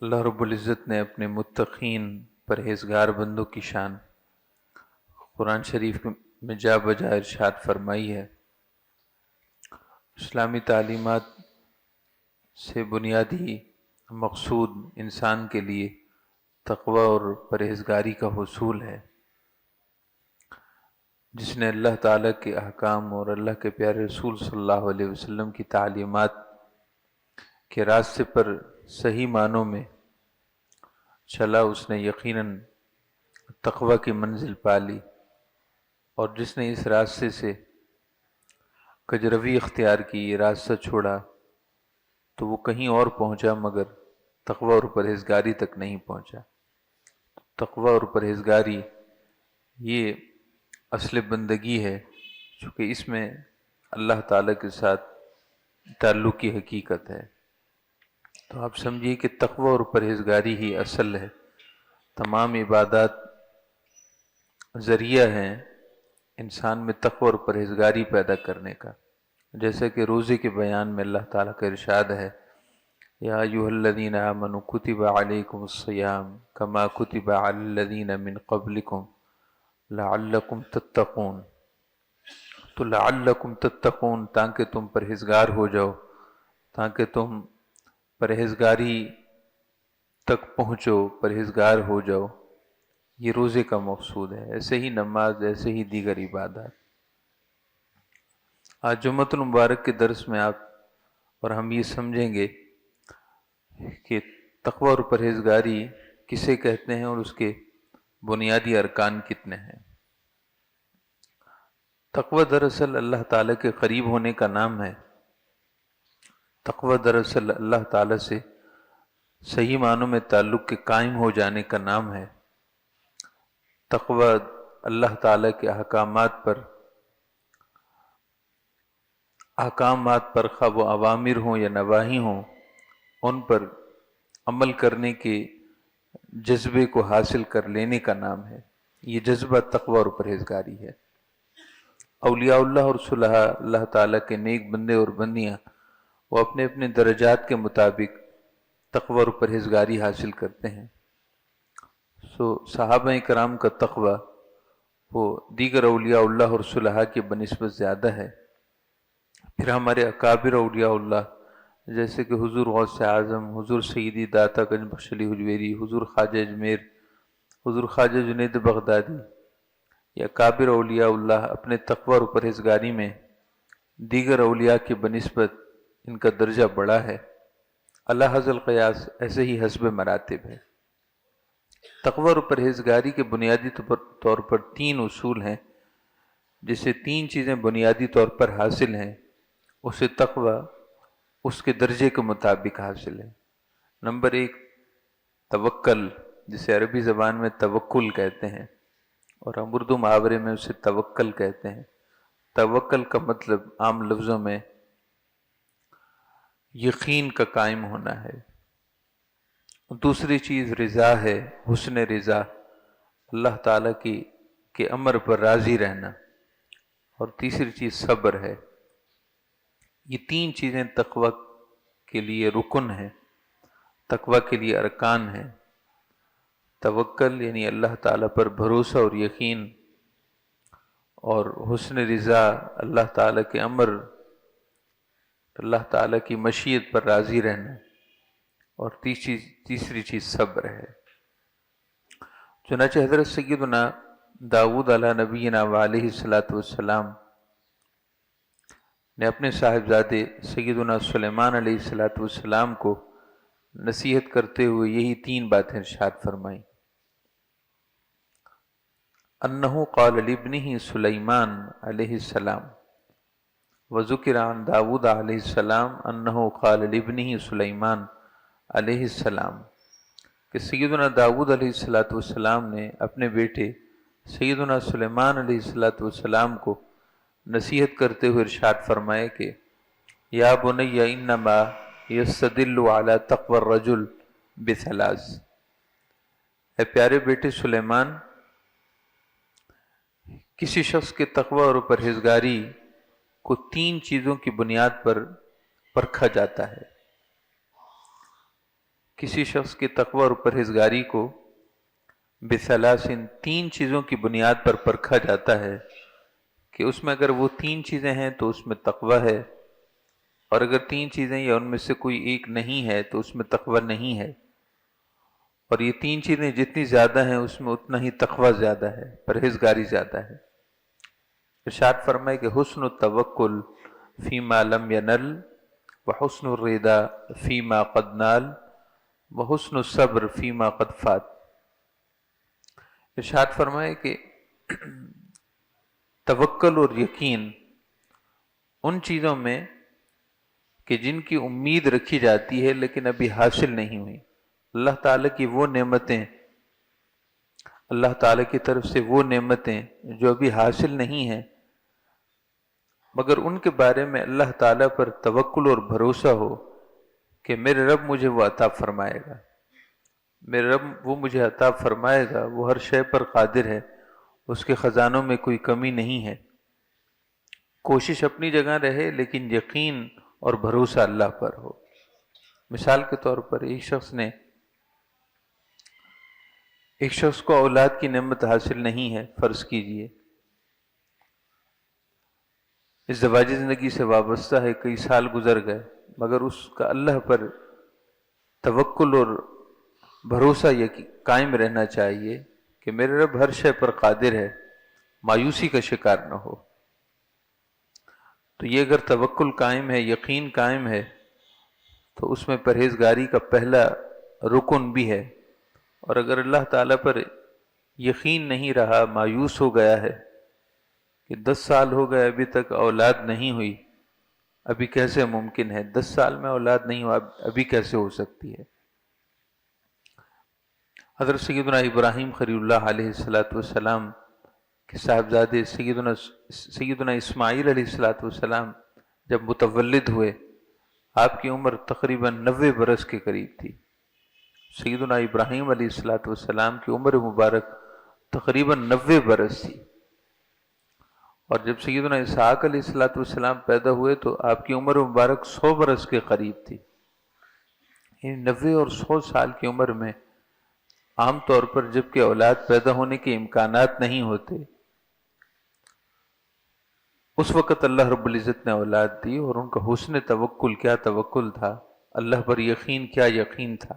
اللہ رب العزت نے اپنے متقین پرہیزگار بندوں کی شان قرآن شریف میں جا بجا ارشاد فرمائی ہے۔ اسلامی تعلیمات سے بنیادی مقصود انسان کے لیے تقوی اور پرہیزگاری کا حصول ہے۔ جس نے اللہ تعالیٰ کے احکام اور اللہ کے پیارے رسول صلی اللہ علیہ وسلم کی تعلیمات کے راستے پر صحیح معنوں میں چلا، اس نے یقیناً تقوی کی منزل پالی، اور جس نے اس راستے سے کجروی اختیار کی، یہ راستہ چھوڑا، تو وہ کہیں اور پہنچا مگر تقوی اور پرہیزگاری تک نہیں پہنچا۔ تقوی اور پرہیزگاری یہ اصل بندگی ہے، چونکہ اس میں اللہ تعالیٰ کے ساتھ تعلق کی حقیقت ہے۔ تو آپ سمجھیے کہ تقوی اور پرہیزگاری ہی اصل ہے۔ تمام عبادات ذریعہ ہیں انسان میں تقوی اور پرہیزگاری پیدا کرنے کا، جیسا کہ روزے کے بیان میں اللہ تعالیٰ کا ارشاد ہے، یا ایھا الذین آمنوا کتب علیکم الصیام کما کتب علی الذین من قبلکم لعلکم تتقون۔ تو لعلکم تتقون، تاکہ تم پرہیزگار ہو جاؤ، تاکہ تم پرہیزگاری تک پہنچو، پرہیزگار ہو جاؤ، یہ روزے کا مقصود ہے۔ ایسے ہی نماز، ایسے ہی دیگر عبادات۔ آج جمعۃ المبارک کے درس میں آپ اور ہم یہ سمجھیں گے کہ تقوی اور پرہیزگاری کسے کہتے ہیں اور اس کے بنیادی ارکان کتنے ہیں۔ تقوی دراصل اللہ تعالیٰ کے قریب ہونے کا نام ہے۔ تقوی دراصل اللہ تعالیٰ سے صحیح معنوں میں تعلق کے قائم ہو جانے کا نام ہے۔ تقوی اللہ تعالیٰ کے احکامات پر خواہ وہ اوامر ہوں یا نواہی ہوں، ان پر عمل کرنے کے جذبے کو حاصل کر لینے کا نام ہے۔ یہ جذبہ تقوی اور پرہیزگاری ہے۔ اولیاء اللہ اور صلحاء اللہ تعالیٰ کے نیک بندے اور بندیاں، وہ اپنے اپنے درجات کے مطابق تقوی اور پرہیزگاری حاصل کرتے ہیں۔ صحابہ کرام کا تقوی وہ دیگر اولیاء اللہ اور صلحاء کی بنسبت زیادہ ہے۔ پھر ہمارے اکابر اولیاء اللہ جیسے کہ حضور غوث اعظم، حضور سیدی داتا گنج بخش علی حجویری، حضور خواجہ اجمیر، حضور خواجہ جنید بغدادی، یہ اکابر اولیاء اللہ اپنے تقوی اور پرہیزگاری میں دیگر اولیاء کی بنسبت ان کا درجہ بڑا ہے۔ اللہ حض القیاس ایسے ہی حسب مراتب ہے۔ تقوی اور پرہیزگاری کے بنیادی طور پر تین اصول ہیں، جسے تین چیزیں بنیادی طور پر حاصل ہیں، اسے تقوی اس کے درجے کے مطابق حاصل ہے۔ نمبر ایک، توکل، جسے عربی زبان میں توکل کہتے ہیں اور ہم اردو محاورے میں اسے توکل کہتے ہیں۔ توکل کا مطلب عام لفظوں میں یقین کا قائم ہونا ہے۔ دوسری چیز رضا ہے، حسن رضا، اللہ تعالیٰ کے امر پر راضی رہنا، اور تیسری چیز صبر ہے۔ یہ تین چیزیں تقوی کے لیے رکن ہیں، تقوی کے لیے ارکان ہیں۔ توکل یعنی اللہ تعالیٰ پر بھروسہ اور یقین، اور حسن رضا اللہ تعالیٰ کے امر، اللہ تعالیٰ کی مشیت پر راضی رہنا، اور تیسری چیز صبر ہے۔ چنانچہ حضرت سیدنا داؤد علیہ نبینا وعلیہ الصلاۃ والسلام نے اپنے صاحبزادے سیدنا سلیمان علیہ الصلاۃ والسلام کو نصیحت کرتے ہوئے یہی تین باتیں ارشاد فرمائیں۔ انہ قال لابنہ سلیمان علیہ السلام، وذکر عن داؤد علیہ السلام انہ قال لابنہ سلیمان علیہ السلام، کہ سیدنا داؤد علیہ الصلاۃ والسلام نے اپنے بیٹے سیدنا سلیمان علیہ الصلاۃ والسلام کو نصیحت کرتے ہوئے ارشاد فرمائے کہ یا بنی انما یستدل علی تقوی الرجل بثلاث، اے پیارے بیٹے سلیمان، کسی شخص کے تقوی اور پرہیزگاری کو تین چیزوں کی بنیاد پر پرکھا جاتا ہے۔ کسی شخص کی تقوی اور پرہیزگاری کو بثلاثن 3 چیزوں کی بنیاد پر پرکھا جاتا ہے کہ اس میں اگر وہ 3 چیزیں ہیں تو اس میں تقوی ہے، اور اگر 3 چیزیں یا ان میں سے کوئی ایک نہیں ہے تو اس میں تقوی نہیں ہے، اور یہ 3 چیزیں جتنی زیادہ ہیں اس میں اتنا ہی تقوی زیادہ ہے، پرہیزگاری زیادہ ہے۔ ارشاد فرمائے کہ حسن التوکل فیما لم ینل وحسن الرضا فیما قد نال وحسن الصبر فیما قد فات۔ ارشاد فرمائے کہ توکل اور یقین ان چیزوں میں کہ جن کی امید رکھی جاتی ہے لیکن ابھی حاصل نہیں ہوئی، اللہ تعالیٰ کی وہ نعمتیں، اللہ تعالیٰ کی طرف سے وہ نعمتیں جو ابھی حاصل نہیں ہیں، مگر ان کے بارے میں اللہ تعالیٰ پر توکل اور بھروسہ ہو کہ میرے رب مجھے وہ عطا فرمائے گا، میرے رب وہ مجھے عطا فرمائے گا، وہ ہر شے پر قادر ہے، اس کے خزانوں میں کوئی کمی نہیں ہے۔ کوشش اپنی جگہ رہے لیکن یقین اور بھروسہ اللہ پر ہو۔ مثال کے طور پر ایک شخص کو اولاد کی نعمت حاصل نہیں ہے، فرض کیجئے ازدواجی زندگی سے وابستہ ہے، کئی سال گزر گئے، مگر اس کا اللہ پر توکل اور بھروسہ قائم رہنا چاہیے کہ میرے رب ہر شے پر قادر ہے، مایوسی کا شکار نہ ہو۔ تو یہ اگر توکل قائم ہے، یقین قائم ہے، تو اس میں پرہیزگاری کا پہلا رکن بھی ہے۔ اور اگر اللہ تعالیٰ پر یقین نہیں رہا، مایوس ہو گیا ہے کہ 10 سال ہو گئے ابھی تک اولاد نہیں ہوئی، ابھی کیسے ممکن ہے؟ 10 سال میں اولاد نہیں ہوا، ابھی کیسے ہو سکتی ہے؟ حضرت سیدنا ابراہیم خلیل اللہ علیہ السلام کے صاحبزادے سیدنا اسماعیل علیہ السلام جب متولد ہوئے، آپ کی عمر تقریباً 90 برس کے قریب تھی۔ سیدنا ابراہیم علیہ السلام کی عمر مبارک تقریباً 90 برس تھی، اور جب سیدنا اسحاق علیہ السلام پیدا ہوئے تو آپ کی عمر مبارک 100 برس کے قریب تھی۔ یعنی 90 اور 100 سال کی عمر میں عام طور پر جب کہ اولاد پیدا ہونے کے امکانات نہیں ہوتے، اس وقت اللہ رب العزت نے اولاد دی، اور ان کا حسن توکل کیا توکل تھا، اللہ پر یقین کیا یقین تھا۔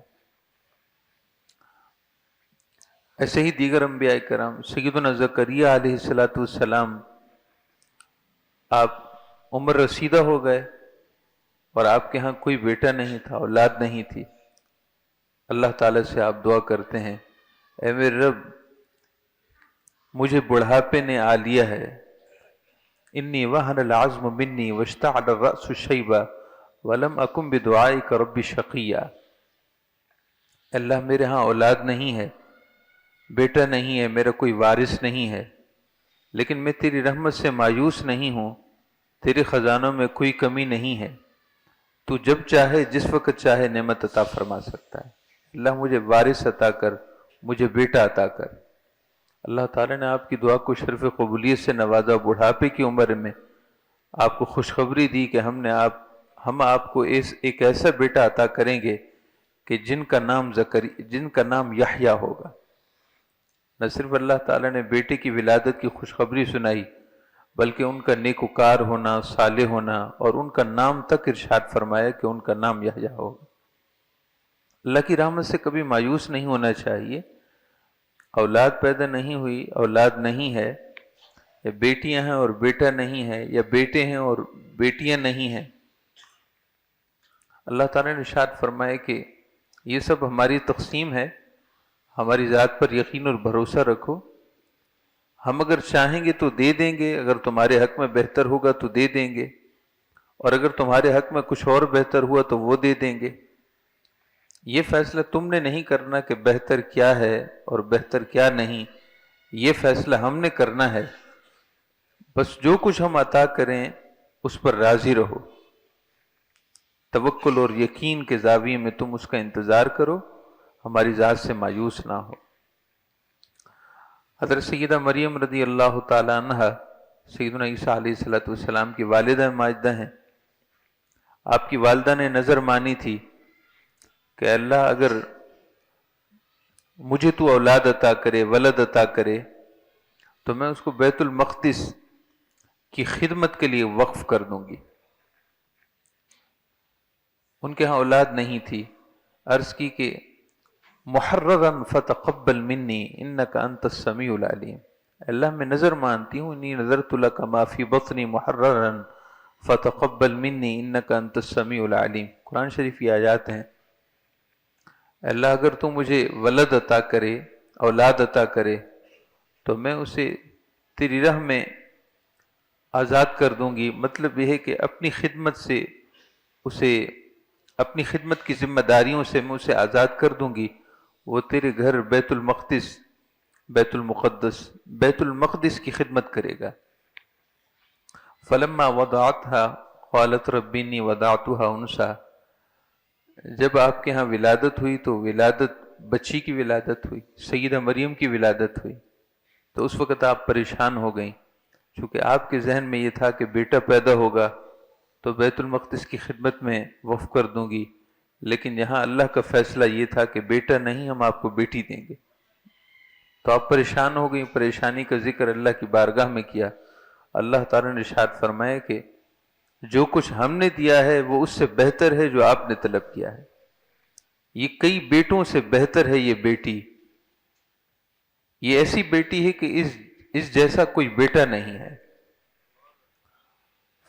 ایسے ہی دیگر انبیاء کرام، سیدنا زکریہ علیہ السلام، آپ عمر رسیدہ ہو گئے اور آپ کے ہاں کوئی بیٹا نہیں تھا، اولاد نہیں تھی۔ اللہ تعالیٰ سے آپ دعا کرتے ہیں، اے میرے رب مجھے بڑھاپے نے آ لیا ہے، انی وہن العظم منی واشتعل الرأس شیبا ولم اکن بدعائک رب شقیا۔ اللہ میرے ہاں اولاد نہیں ہے، بیٹا نہیں ہے، میرا کوئی وارث نہیں ہے، لیکن میں تیری رحمت سے مایوس نہیں ہوں، تیرے خزانوں میں کوئی کمی نہیں ہے، تو جب چاہے جس وقت چاہے نعمت عطا فرما سکتا ہے۔ اللہ مجھے وارث عطا کر، مجھے بیٹا عطا کر۔ اللہ تعالیٰ نے آپ کی دعا کو شرف قبولیت سے نوازا، بڑھاپے کی عمر میں آپ کو خوشخبری دی کہ ہم آپ کو ایک ایسا بیٹا عطا کریں گے کہ جن کا نام یحییٰ ہوگا۔ نہ صرف اللہ تعالیٰ نے بیٹے کی ولادت کی خوشخبری سنائی، بلکہ ان کا نیکوکار ہونا، صالح ہونا، اور ان کا نام تک ارشاد فرمایا کہ ان کا نام یحییٰ ہوگا۔ اللہ کی رحمت سے کبھی مایوس نہیں ہونا چاہیے۔ اولاد پیدا نہیں ہوئی، اولاد نہیں ہے، یا بیٹیاں ہیں اور بیٹا نہیں ہے، یا بیٹے ہیں اور بیٹیاں نہیں ہیں، اللہ تعالیٰ نے ارشاد فرمایا کہ یہ سب ہماری تقسیم ہے، ہماری ذات پر یقین اور بھروسہ رکھو، ہم اگر چاہیں گے تو دے دیں گے، اگر تمہارے حق میں بہتر ہوگا تو دے دیں گے، اور اگر تمہارے حق میں کچھ اور بہتر ہوا تو وہ دے دیں گے۔ یہ فیصلہ تم نے نہیں کرنا کہ بہتر کیا ہے اور بہتر کیا نہیں، یہ فیصلہ ہم نے کرنا ہے۔ بس جو کچھ ہم عطا کریں اس پر راضی رہو، توکل اور یقین کے زاویے میں تم اس کا انتظار کرو، ہماری ذات سے مایوس نہ ہو۔ حضرت سیدہ مریم رضی اللہ تعالی عنہ سیدنا عیسیٰ علیہ السلام کی والدہ ماجدہ ہیں۔ آپ کی والدہ نے نظر مانی تھی کہ اللہ اگر مجھے تو اولاد عطا کرے، ولد عطا کرے، تو میں اس کو بیت المقدس کی خدمت کے لیے وقف کر دوں گی۔ ان کے ہاں اولاد نہیں تھی، عرض کی کہ محررا فتقبل منی انک انت السمیع العلیم، اللہ میں نظر مانتی ہوں، انی نذرت لک ما فی بطنی محررا فتقبل منی انک انت السمیع العلیم۔ قرآن شریف کی آیات ہیں، اللہ اگر تو مجھے ولد عطا کرے، اولاد عطا کرے، تو میں اسے تیری راہ میں آزاد کر دوں گی۔ مطلب یہ ہے کہ اپنی خدمت سے اسے، اپنی خدمت کی ذمہ داریوں سے میں اسے آزاد کر دوں گی، وہ تیرے گھر بیت المقدس، بیت المقدس کی خدمت کرے گا۔ فلما وضعتها قالت رب انی وضعتها انثى، جب آپ کے ہاں ولادت ہوئی تو ولادت، بچی کی ولادت ہوئی، سیدہ مریم کی ولادت ہوئی، تو اس وقت آپ پریشان ہو گئیں، چونکہ آپ کے ذہن میں یہ تھا کہ بیٹا پیدا ہوگا تو بیت المقدس کی خدمت میں وقف کر دوں گی، لیکن یہاں اللہ کا فیصلہ یہ تھا کہ بیٹا نہیں، ہم آپ کو بیٹی دیں گے، تو آپ پریشان ہو گئی۔ پریشانی کا ذکر اللہ کی بارگاہ میں کیا، اللہ تعالیٰ نے ارشاد فرمایا کہ جو کچھ ہم نے دیا ہے وہ اس سے بہتر ہے جو آپ نے طلب کیا ہے، یہ کئی بیٹوں سے بہتر ہے، یہ بیٹی، یہ ایسی بیٹی ہے کہ اس جیسا کوئی بیٹا نہیں ہے۔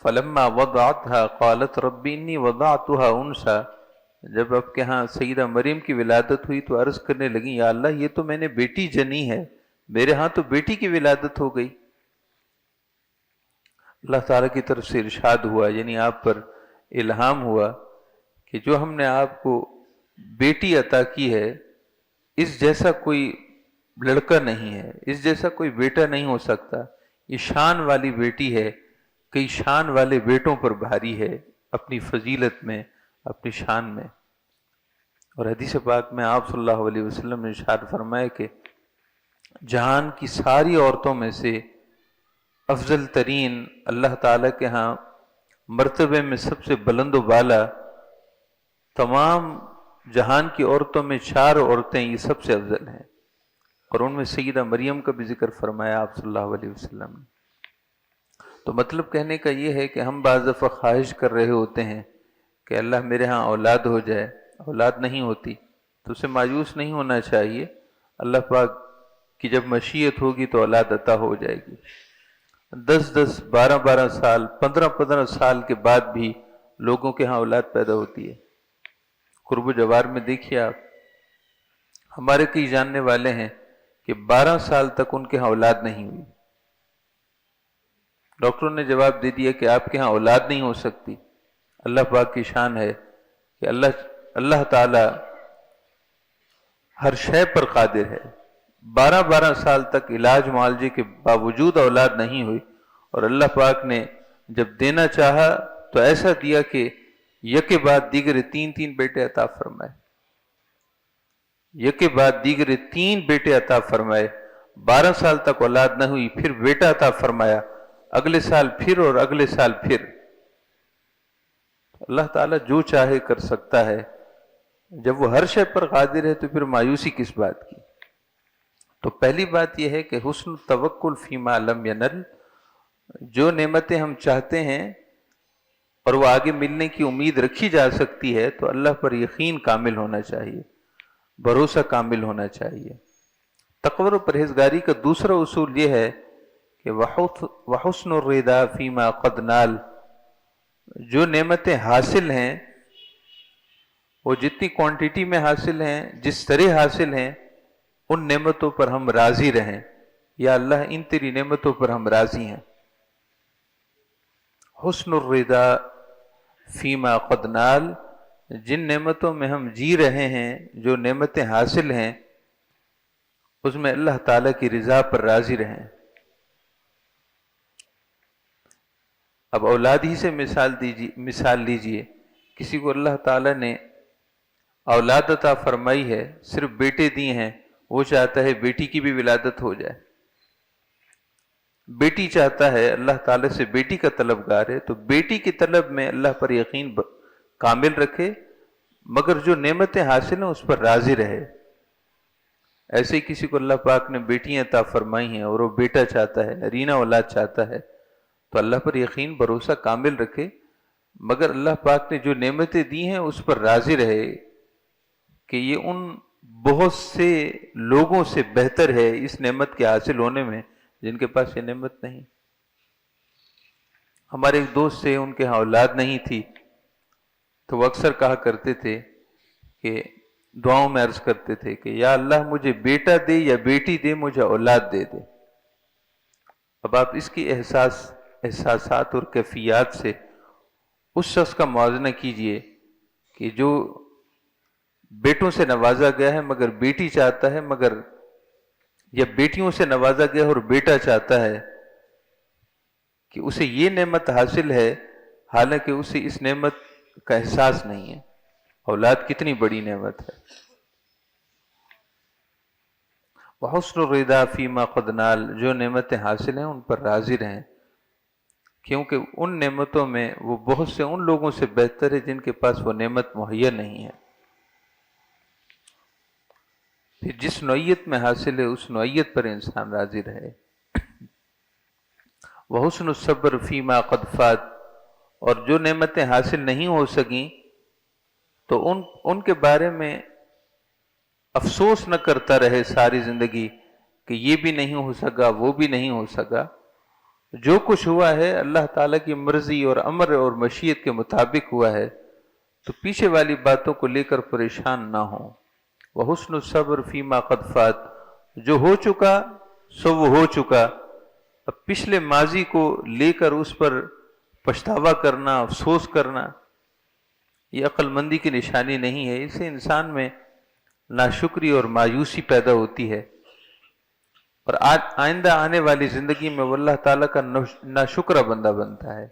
فلما وضعتها قالت رب انی وضعتها انثى، جب آپ کے ہاں سیدہ مریم کی ولادت ہوئی تو عرض کرنے لگی، یا اللہ یہ تو میں نے بیٹی جنی ہے، میرے ہاں تو بیٹی کی ولادت ہو گئی۔ اللہ تعالیٰ کی طرف سے ارشاد ہوا، یعنی آپ پر الہام ہوا کہ جو ہم نے آپ کو بیٹی عطا کی ہے، اس جیسا کوئی لڑکا نہیں ہے، اس جیسا کوئی بیٹا نہیں ہو سکتا، یہ شان والی بیٹی ہے، کئی شان والے بیٹوں پر بھاری ہے، اپنی فضیلت میں، اپنی شان میں۔ اور حدیث پاک میں آپ صلی اللہ علیہ وسلم نے ارشاد فرمایا کہ جہان کی ساری عورتوں میں سے افضل ترین، اللہ تعالیٰ کے ہاں مرتبے میں سب سے بلند و بالا، تمام جہان کی عورتوں میں 4 عورتیں یہ سب سے افضل ہیں، اور ان میں سیدہ مریم کا بھی ذکر فرمایا آپ صلی اللہ علیہ وسلم نے۔ تو مطلب کہنے کا یہ ہے کہ ہم بعض دفعہ خواہش کر رہے ہوتے ہیں کہ اللہ میرے ہاں اولاد ہو جائے، اولاد نہیں ہوتی تو اسے مایوس نہیں ہونا چاہیے، اللہ پاک کی جب مشیت ہوگی تو اولاد عطا ہو جائے گی۔ 10 12 سال، 15 سال کے بعد بھی لوگوں کے ہاں اولاد پیدا ہوتی ہے۔ قرب و جوار میں دیکھیے آپ، ہمارے کئی جاننے والے ہیں کہ 12 سال تک ان کے ہاں اولاد نہیں ہوئی، ڈاکٹروں نے جواب دے دیا کہ آپ کے ہاں اولاد نہیں ہو سکتی۔ اللہ پاک کی شان ہے کہ اللہ تعالی ہر شے پر قادر ہے۔ 12 سال تک علاج معالجے کے باوجود اولاد نہیں ہوئی، اور اللہ پاک نے جب دینا چاہا تو ایسا دیا کہ یکے بعد دیگر 3 بیٹے عطا فرمائے، یکے بعد دیگر 3 بیٹے عطا فرمائے۔ 12 سال تک اولاد نہ ہوئی، پھر بیٹا عطا فرمایا، اگلے سال پھر، اور اگلے سال پھر۔ اللہ تعالیٰ جو چاہے کر سکتا ہے، جب وہ ہر شے پر قادر ہے تو پھر مایوسی کس بات کی۔ تو پہلی بات یہ ہے کہ حسن التوکل فیما لم ینل، جو نعمتیں ہم چاہتے ہیں اور وہ آگے ملنے کی امید رکھی جا سکتی ہے تو اللہ پر یقین کامل ہونا چاہیے، بھروسہ کامل ہونا چاہیے۔ تقوی و پرہیزگاری کا دوسرا اصول یہ ہے کہ وحسن الرضا فیما قد نال، جو نعمتیں حاصل ہیں وہ جتنی کوانٹٹی میں حاصل ہیں، جس طرح حاصل ہیں، ان نعمتوں پر ہم راضی رہیں، یا اللہ ان تیری نعمتوں پر ہم راضی ہیں۔ حسن الرضا فیما قد نال، جن نعمتوں میں ہم جی رہے ہیں، جو نعمتیں حاصل ہیں، اس میں اللہ تعالیٰ کی رضا پر راضی رہیں۔ اب اولاد ہی سے مثال لیجئے، کسی کو اللہ تعالیٰ نے اولاد عطا فرمائی ہے، صرف بیٹے دیے ہیں، وہ چاہتا ہے بیٹی کی بھی ولادت ہو جائے، بیٹی چاہتا ہے، اللہ تعالیٰ سے بیٹی کا طلبگار ہے، تو بیٹی کی طلب میں اللہ پر یقین کامل رکھے، مگر جو نعمتیں حاصل ہیں اس پر راضی رہے. ایسے ہی کسی کو اللہ پاک نے بیٹیاں عطا فرمائی ہیں اور وہ بیٹا چاہتا ہے، نرینہ اولاد چاہتا ہے، تو اللہ پر یقین بھروسہ کامل رکھے، مگر اللہ پاک نے جو نعمتیں دی ہیں اس پر راضی رہے کہ یہ ان بہت سے لوگوں سے بہتر ہے اس نعمت کے حاصل ہونے میں جن کے پاس یہ نعمت نہیں. ہمارے ایک دوست سے، ان کے ہاں اولاد نہیں تھی، تو وہ اکثر کہا کرتے تھے کہ دعاؤں میں عرض کرتے تھے کہ یا اللہ مجھے بیٹا دے یا بیٹی دے، مجھے اولاد دے دے. اب آپ اس کی احساسات اور کیفیات سے اس شخص کا موازنہ کیجئے کہ جو بیٹوں سے نوازا گیا ہے مگر بیٹی چاہتا ہے، مگر یا بیٹیوں سے نوازا گیا ہے اور بیٹا چاہتا ہے کہ اسے یہ نعمت حاصل ہے، حالانکہ اسے اس نعمت کا احساس نہیں ہے. اولاد کتنی بڑی نعمت ہے. وحسن الرضا فیما قد نال، جو نعمتیں حاصل ہیں ان پر راضی رہیں، کیونکہ ان نعمتوں میں وہ بہت سے ان لوگوں سے بہتر ہے جن کے پاس وہ نعمت مہیا نہیں ہے. پھر جس نوعیت میں حاصل ہے اس نوعیت پر انسان راضی رہے. وحسن الصبر فیما قد فات، اور جو نعمتیں حاصل نہیں ہو سکیں تو ان کے بارے میں افسوس نہ کرتا رہے ساری زندگی کہ یہ بھی نہیں ہو سکا، وہ بھی نہیں ہو سکا. جو کچھ ہوا ہے اللہ تعالیٰ کی مرضی اور امر اور مشیت کے مطابق ہوا ہے، تو پیچھے والی باتوں کو لے کر پریشان نہ ہوں. وحسن الصبر فیما قد فات، جو ہو چکا سو وہ ہو چکا. اب پچھلے ماضی کو لے کر اس پر پچھتاوا کرنا، افسوس کرنا، یہ عقل مندی کی نشانی نہیں ہے. اس سے انسان میں ناشکری اور مایوسی پیدا ہوتی ہے، اور آئندہ آنے والی زندگی میں وہ اللہ تعالیٰ کا ناشکرہ بندہ بنتا ہے.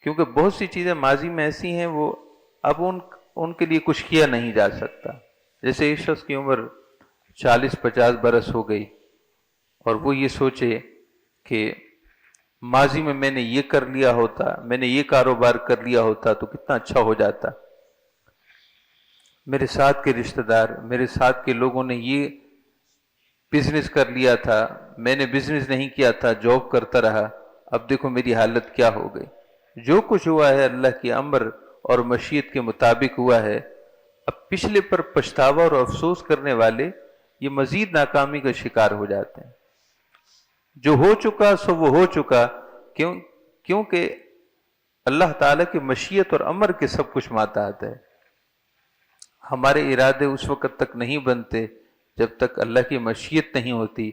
کیونکہ بہت سی چیزیں ماضی میں ایسی ہیں وہ اب ان کے لیے کچھ کیا نہیں جا سکتا. جیسے اس شخص کی عمر 40-50 برس ہو گئی اور وہ یہ سوچے کہ ماضی میں نے یہ کر لیا ہوتا، میں نے یہ کاروبار کر لیا ہوتا تو کتنا اچھا ہو جاتا، میرے ساتھ کے رشتہ دار، میرے ساتھ کے لوگوں نے یہ بزنس کر لیا تھا، میں نے بزنس نہیں کیا تھا، جاب کرتا رہا، اب دیکھو میری حالت کیا ہو گئی. جو کچھ ہوا ہے اللہ کی امر اور مشیت کے مطابق ہوا ہے. اب پچھلے پر پچھتاوا اور افسوس کرنے والے یہ مزید ناکامی کا شکار ہو جاتے ہیں. جو ہو چکا سو وہ ہو چکا، کیونکہ اللہ تعالیٰ کی مشیت اور امر کے سب کچھ ماتحت ہے. ہمارے ارادے اس وقت تک نہیں بنتے جب تک اللہ کی مشیت نہیں ہوتی.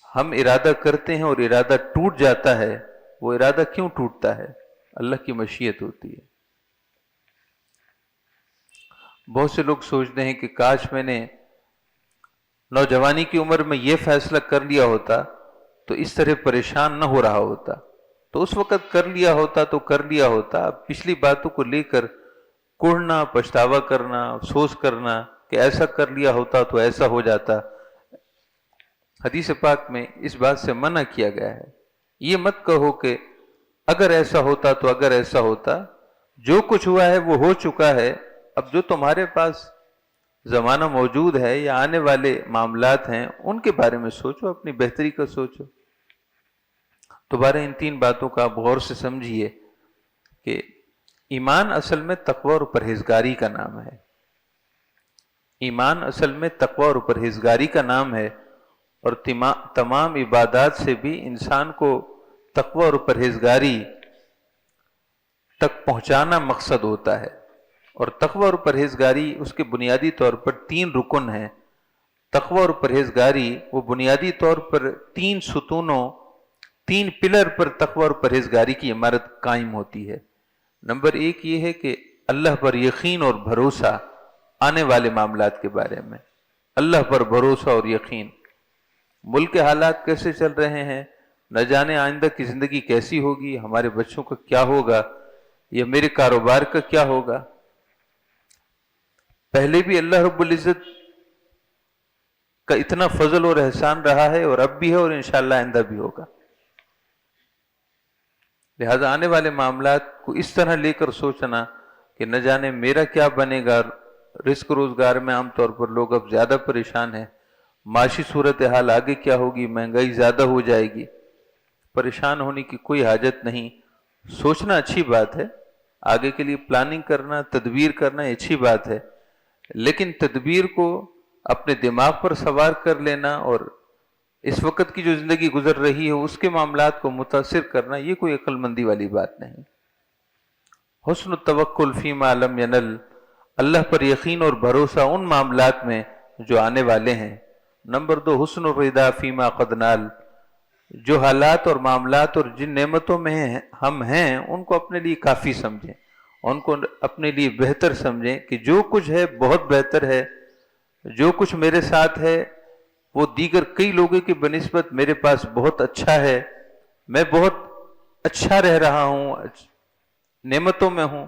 ہم ارادہ کرتے ہیں اور ارادہ ٹوٹ جاتا ہے. وہ ارادہ کیوں ٹوٹتا ہے؟ اللہ کی مشیت ہوتی ہے. بہت سے لوگ سوچتے ہیں کہ کاش میں نے نوجوانی کی عمر میں یہ فیصلہ کر لیا ہوتا تو اس طرح پریشان نہ ہو رہا ہوتا، تو اس وقت کر لیا ہوتا تو کر لیا ہوتا. اب پچھلی باتوں کو لے کر کوڑنا، پچھتاوا کرنا، افسوس کرنا کہ ایسا کر لیا ہوتا تو ایسا ہو جاتا. حدیث پاک میں اس بات سے منع کیا گیا ہے. یہ مت کہو کہ اگر ایسا ہوتا تو اگر ایسا ہوتا. جو کچھ ہوا ہے وہ ہو چکا ہے. اب جو تمہارے پاس زمانہ موجود ہے یا آنے والے معاملات ہیں ان کے بارے میں سوچو، اپنی بہتری کا سوچو. دوبارہ ان 3 باتوں کا آپ غور سے سمجھیے کہ ایمان اصل میں تقوی اور پرہیزگاری کا نام ہے. ایمان اصل میں تقوی اور پرہیزگاری کا نام ہے، اور تمام عبادات سے بھی انسان کو تقوی اور پرہیزگاری تک پہنچانا مقصد ہوتا ہے. اور تقوی اور پرہیزگاری اس کے بنیادی طور پر 3 رکن ہیں. تقوی اور پرہیزگاری وہ بنیادی طور پر 3 ستونوں، 3 پلر پر تقوی اور پرہیزگاری کی عمارت قائم ہوتی ہے. نمبر 1 یہ ہے کہ اللہ پر یقین اور بھروسہ آنے والے معاملات کے بارے میں. اللہ پر بھروسہ اور یقین. ملک کے حالات کیسے چل رہے ہیں، نہ جانے آئندہ کی زندگی کیسی ہوگی، ہمارے بچوں کا کیا ہوگا، یا میرے کاروبار کا کیا ہوگا. پہلے بھی اللہ رب العزت کا اتنا فضل اور احسان رہا ہے، اور اب بھی ہے، اور انشاءاللہ آئندہ بھی ہوگا. لہذا آنے والے معاملات کو اس طرح لے کر سوچنا کہ نہ جانے میرا کیا بنے گا. رزق روزگار میں عام طور پر لوگ اب زیادہ پریشان ہیں. معاشی صورتحال آگے کیا ہوگی, مہنگائی زیادہ ہو جائے گی. پریشان ہونے کی کوئی حاجت نہیں. سوچنا اچھی بات ہے, آگے کے لیے پلاننگ کرنا, تدبیر کرنا اچھی بات ہے, لیکن تدبیر کو اپنے دماغ پر سوار کر لینا اور اس وقت کی جو زندگی گزر رہی ہے اس کے معاملات کو متاثر کرنا, یہ کوئی عقل مندی والی بات نہیں. حسن التوکل فیما لم ینل, اللہ پر یقین اور بھروسہ ان معاملات میں جو آنے والے ہیں. نمبر 2, حسن الرضا فیما قد نال, جو حالات اور معاملات اور جن نعمتوں میں ہم ہیں ان کو اپنے لیے کافی سمجھیں, ان کو اپنے لیے بہتر سمجھیں کہ جو کچھ ہے بہت بہتر ہے. جو کچھ میرے ساتھ ہے وہ دیگر کئی لوگوں کی بنسبت میرے پاس بہت اچھا ہے, میں بہت اچھا رہ رہا ہوں, نعمتوں میں ہوں.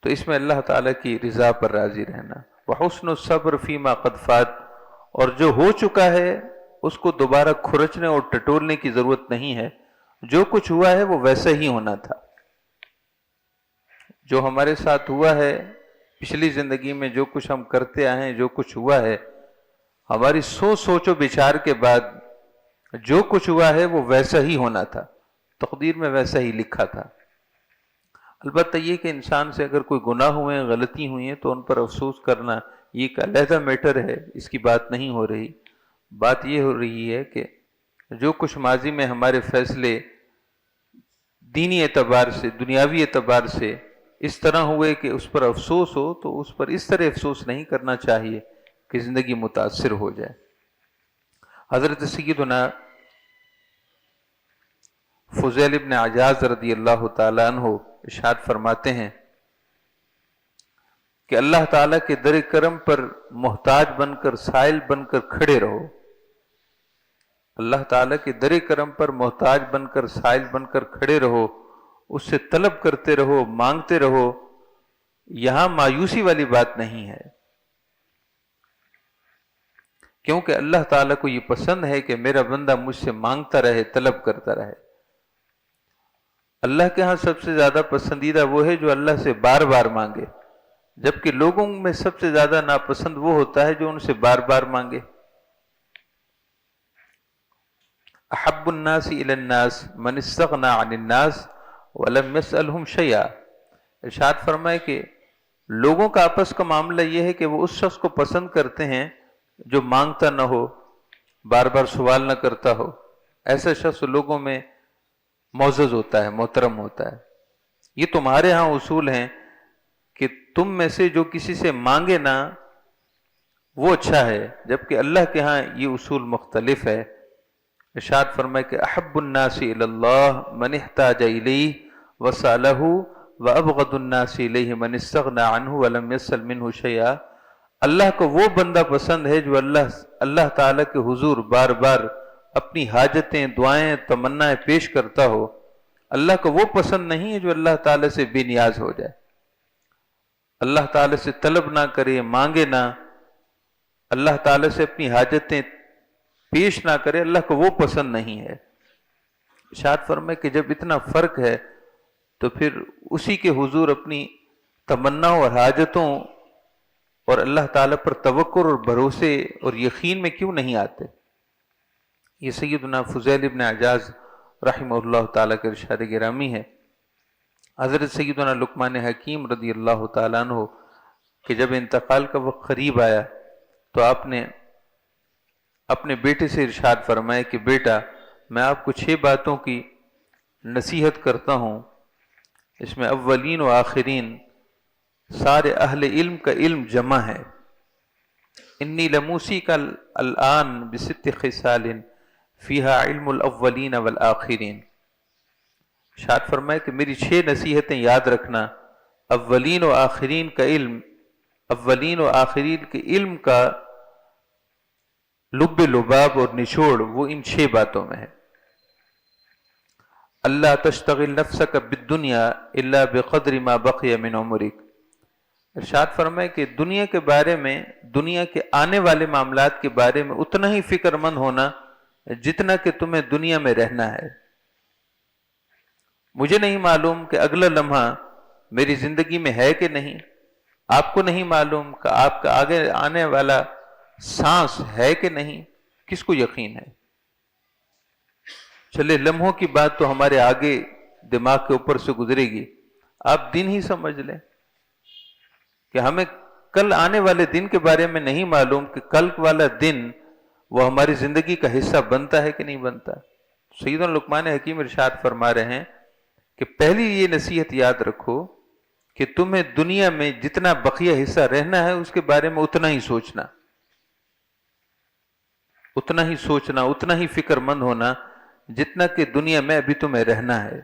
تو اس میں اللہ تعالیٰ کی رضا پر راضی رہنا. وحسن الصبر فیما قد فات, اور جو ہو چکا ہے اس کو دوبارہ کھرچنے اور ٹٹولنے کی ضرورت نہیں ہے. جو کچھ ہوا ہے وہ ویسا ہی ہونا تھا. جو ہمارے ساتھ ہوا ہے پچھلی زندگی میں, جو کچھ ہم کرتے آئے ہیں, جو کچھ ہوا ہے, ہماری سوچ و بچار کے بعد جو کچھ ہوا ہے وہ ویسا ہی ہونا تھا, تقدیر میں ویسا ہی لکھا تھا. البتہ یہ کہ انسان سے اگر کوئی گناہ ہوئے ہیں, غلطی ہوئی ہیں, تو ان پر افسوس کرنا یہ ایک علیحدہ میٹر ہے, اس کی بات نہیں ہو رہی. بات یہ ہو رہی ہے کہ جو کچھ ماضی میں ہمارے فیصلے دینی اعتبار سے, دنیاوی اعتبار سے اس طرح ہوئے کہ اس پر افسوس ہو, تو اس پر اس طرح افسوس نہیں کرنا چاہیے کہ زندگی متاثر ہو جائے. حضرت سیدنا فضیل ابن عیاض رضی اللہ تعالیٰ عنہ ارشاد فرماتے ہیں کہ اللہ تعالیٰ کے در کرم پر محتاج بن کر, سائل بن کر کھڑے رہو. اللہ تعالیٰ کے در کرم پر محتاج بن کر, سائل بن کر کھڑے رہو, اس سے طلب کرتے رہو, مانگتے رہو. یہاں مایوسی والی بات نہیں ہے, کیونکہ اللہ تعالیٰ کو یہ پسند ہے کہ میرا بندہ مجھ سے مانگتا رہے, طلب کرتا رہے. اللہ کے ہاں سب سے زیادہ پسندیدہ وہ ہے جو اللہ سے بار بار مانگے, جبکہ لوگوں میں سب سے زیادہ ناپسند وہ ہوتا ہے جو ان سے بار بار مانگے. احب الناس الی الناس من استغنى عن الناس ولم يسألهم شيئا. ارشاد فرمائے کہ لوگوں کا آپس کا معاملہ یہ ہے کہ وہ اس شخص کو پسند کرتے ہیں جو مانگتا نہ ہو, بار بار سوال نہ کرتا ہو. ایسا شخص لوگوں میں معزز ہوتا ہے, محترم ہوتا ہے. یہ تمہارے ہاں اصول ہیں کہ تم میں سے جو کسی سے مانگے نہ وہ اچھا ہے, جبکہ اللہ کے ہاں یہ اصول مختلف ہے. ارشاد فرمائے کہ احب الناس الی اللہ من احتاج الیہ وسألہ وابغض الناس الیہ من استغنى عنہ ولم یسأل منہ شیئا. اللہ کو وہ بندہ پسند ہے جو اللہ تعالیٰ کے حضور بار بار اپنی حاجتیں, دعائیں, تمنائیں پیش کرتا ہو. اللہ کو وہ پسند نہیں ہے جو اللہ تعالیٰ سے بے نیاز ہو جائے, اللہ تعالیٰ سے طلب نہ کرے, مانگے نہ, اللہ تعالیٰ سے اپنی حاجتیں پیش نہ کرے. اللہ کو وہ پسند نہیں ہے. ارشاد فرمائے کہ جب اتنا فرق ہے تو پھر اسی کے حضور اپنی تمناؤں اور حاجتوں اور اللہ تعالیٰ پر توکل اور بھروسے اور یقین میں کیوں نہیں آتے. یہ سیدنا فضیل ابن عیاض رحمہ اللہ تعالیٰ کے ارشاد گرامی ہے. حضرت سیدنا لقمان حکیم رضی اللہ تعالیٰ عنہ کہ جب انتقال کا وقت قریب آیا تو آپ نے اپنے بیٹے سے ارشاد فرمایا کہ بیٹا, میں آپ کو 6 باتوں کی نصیحت کرتا ہوں, اس میں اولین و آخرین سارے اہل علم کا علم جمع ہے. انی لموسی کا الآن بست خصال فیہا علم الاولین والآخرین. ارشاد فرمائے کہ میری 6 نصیحتیں یاد رکھنا. اولین و آخرین کا علم, اولین و آخرین کے علم کا لب لباب اور نچوڑ وہ ان 6 باتوں میں ہے. اللہ تشتغل نفسک بالدنیا الا بقدر ما بقی من عمرک. ارشاد فرمائے کہ دنیا کے بارے میں, دنیا کے آنے والے معاملات کے بارے میں اتنا ہی فکر مند ہونا جتنا کہ تمہیں دنیا میں رہنا ہے. مجھے نہیں معلوم کہ اگلا لمحہ میری زندگی میں ہے کہ نہیں؟ آپ کو نہیں معلوم کہ آپ کا آگے آنے والا سانس ہے کہ نہیں؟ کس کو یقین ہے؟ چلے لمحوں کی بات تو ہمارے آگے دماغ کے اوپر سے گزرے گی، آپ دن ہی سمجھ لیں کہ ہمیں کل آنے والے دن کے بارے میں نہیں معلوم کہ کل والا دن وہ ہماری زندگی کا حصہ بنتا ہے کہ نہیں بنتا۔ سیدنا لقمان حکیم ارشاد فرما رہے ہیں کہ پہلی یہ نصیحت یاد رکھو کہ تمہیں دنیا میں جتنا بقیہ حصہ رہنا ہے اس کے بارے میں اتنا ہی سوچنا، اتنا ہی فکر مند ہونا جتنا کہ دنیا میں ابھی تمہیں رہنا ہے۔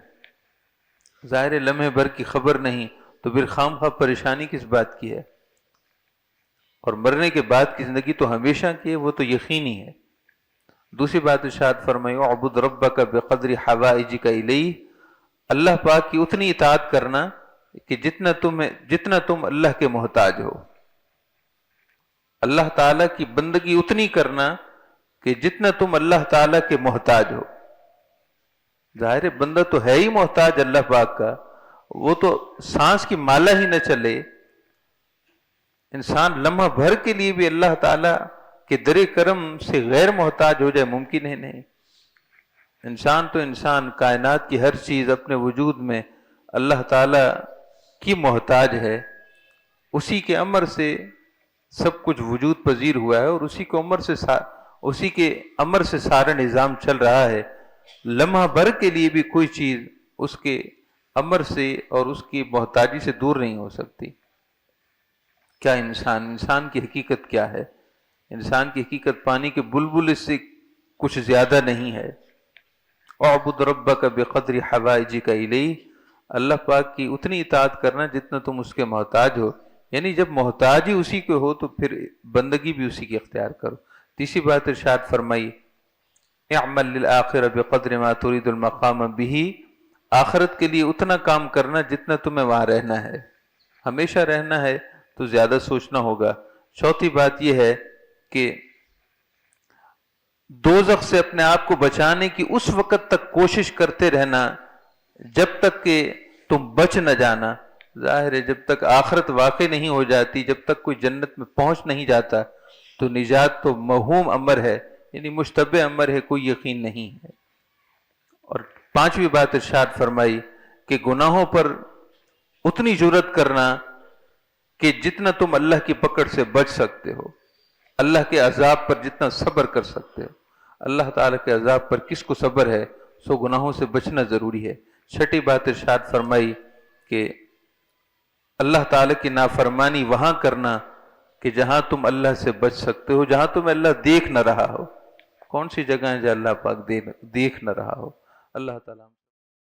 ظاہر لمحے بھر کی خبر نہیں تو پھر خام خواہ پریشانی کس بات کی ہے؟ اور مرنے کے بعد کی زندگی تو ہمیشہ کی ہے، وہ تو یقینی ہے۔ دوسری بات ارشاد فرمائی اعبد ربک بقدر حوائجک الیہ، اللہ پاک کی اتنی اطاعت کرنا کہ جتنا تم اللہ کے محتاج ہو، اللہ تعالیٰ کی بندگی اتنی کرنا کہ جتنا تم اللہ تعالیٰ کے محتاج ہو۔ ظاہر بندہ تو ہے ہی محتاج اللہ پاک کا، وہ تو سانس کی مالا ہی نہ چلے، انسان لمحہ بھر کے لیے بھی اللہ تعالیٰ کے در کرم سے غیر محتاج ہو جائے، ممکن ہے نہیں۔ انسان تو انسان، کائنات کی ہر چیز اپنے وجود میں اللہ تعالیٰ کی محتاج ہے، اسی کے امر سے سب کچھ وجود پذیر ہوا ہے، اور اسی کے امر سے سارا نظام چل رہا ہے۔ لمحہ بھر کے لیے بھی کوئی چیز اس کے امر سے اور اس کی محتاجی سے دور نہیں ہو سکتی۔ کیا انسان کی حقیقت کیا ہے؟ انسان کی حقیقت پانی کے بلبل اس سے کچھ زیادہ نہیں ہے۔ اعبد ربک بقدر حوائجک الیہ، اللہ پاک کی اتنی اطاعت کرنا جتنا تم اس کے محتاج ہو، یعنی جب محتاج ہی اسی کے ہو تو پھر بندگی بھی اسی کی اختیار کرو۔ تیسری بات ارشاد فرمائی اعمل للآخرہ بقدر ما ترید المقام بہ، آخرت کے لیے اتنا کام کرنا جتنا تمہیں وہاں رہنا ہے، ہمیشہ رہنا ہے تو زیادہ سوچنا ہوگا۔ چوتھی بات یہ ہے کہ دوزخ سے اپنے آپ کو بچانے کی اس وقت تک کوشش کرتے رہنا جب تک کہ تم بچ نہ جانا۔ ظاہر ہے جب تک آخرت واقع نہیں ہو جاتی، جب تک کوئی جنت میں پہنچ نہیں جاتا تو نجات تو موہوم امر ہے، یعنی مشتبہ امر ہے، کوئی یقین نہیں ہے۔ اور پانچویں بات ارشاد فرمائی کہ گناہوں پر اتنی جرأت کرنا کہ جتنا تم اللہ کی پکڑ سے بچ سکتے ہو، اللہ کے عذاب پر جتنا صبر کر سکتے ہو۔ اللہ تعالیٰ کے عذاب پر کس کو صبر ہے؟ سو گناہوں سے بچنا ضروری ہے۔ چھٹی بات ارشاد فرمائی کہ اللہ تعالیٰ کی نافرمانی وہاں کرنا کہ جہاں تم اللہ سے بچ سکتے ہو، جہاں تمہیں اللہ دیکھ نہ رہا ہو۔ کون سی جگہ ہے جہاں اللہ پاک دیکھ نہ رہا ہو؟ اللہ تعالیٰ